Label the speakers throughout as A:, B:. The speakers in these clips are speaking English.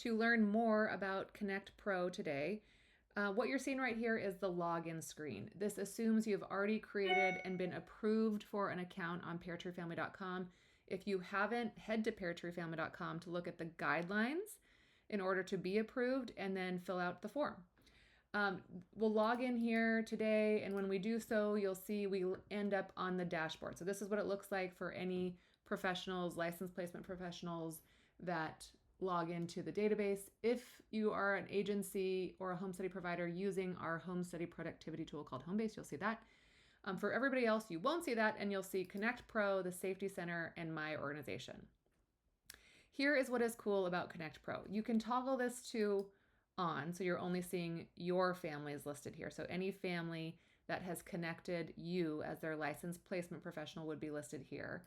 A: to learn more about Connect Pro today. What you're seeing right here is the login screen. This assumes you've already created and been approved for an account on PairTreeFamily.com. If you haven't, head to PairTreeFamily.com to look at the guidelines in order to be approved and then fill out the form. We'll log in here today, and when we do so, you'll see we end up on the dashboard. So this is what it looks like for any professionals, licensed placement professionals that log into the database. If you are an agency or a home study provider using our home study productivity tool called Homebase, you'll see that. For everybody else, you won't see that, and you'll see Connect Pro, the Safety Center, and My Organization. Here is what is cool about Connect Pro. You can toggle this to on, so you're only seeing your families listed here. So any family that has connected you as their licensed placement professional would be listed here.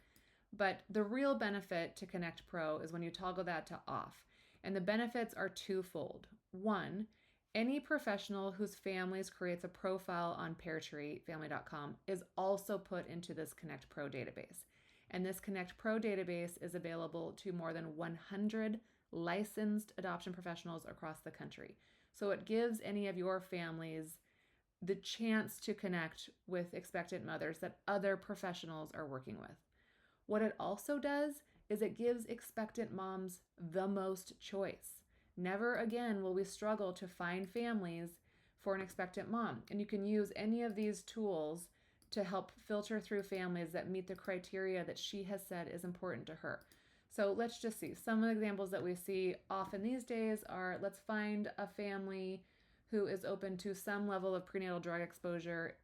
A: But the real benefit to Connect Pro is when you toggle that to off. And the benefits are twofold. One, any professional whose families creates a profile on PairTreeFamily.com is also put into this Connect Pro database. And this Connect Pro database is available to more than 100 licensed adoption professionals across the country. So it gives any of your families the chance to connect with expectant mothers that other professionals are working with. What it also does is it gives expectant moms the most choice. Never again will we struggle to find families for an expectant mom. And you can use any of these tools to help filter through families that meet the criteria that she has said is important to her. So let's just see. Some of the examples that we see often these days are, let's find a family who is open to some level of prenatal drug exposure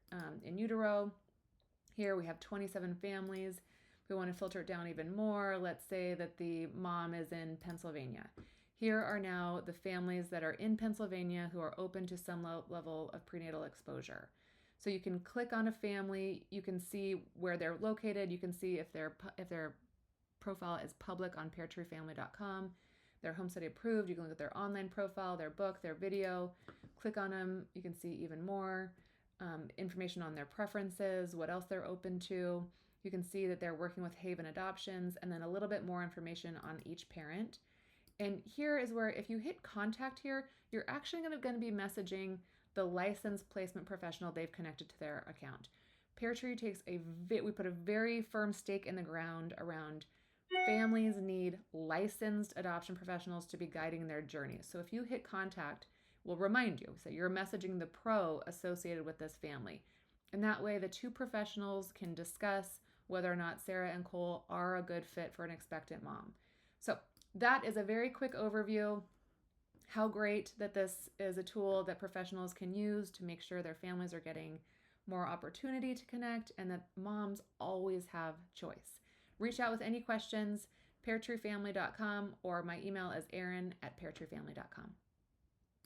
A: in utero. Here we have 27 families. We want to filter it down even more. Let's say that the mom is in Pennsylvania. Here are now the families that are in Pennsylvania who are open to some level of prenatal exposure. So you can click on a family, you can see where they're located, you can see if their profile is public on PairTreeFamily.com, they're home study approved, you can look at their online profile, their book, their video, click on them, you can see even more information on their preferences, what else they're open to. You can see that they're working with Haven Adoptions, and then a little bit more information on each parent. And here is where if you hit contact here, you're actually going to be messaging the licensed placement professional they've connected to their account. PairTree takes we put a very firm stake in the ground around families need licensed adoption professionals to be guiding their journey. So if you hit contact, we'll remind you. So you're messaging the pro associated with this family. And that way the two professionals can discuss whether or not Sarah and Cole are a good fit for an expectant mom. So that is a very quick overview. How great that this is a tool that professionals can use to make sure their families are getting more opportunity to connect and that moms always have choice. Reach out with any questions, PairTreeFamily.com, or my email is erin@PairTreeFamily.com.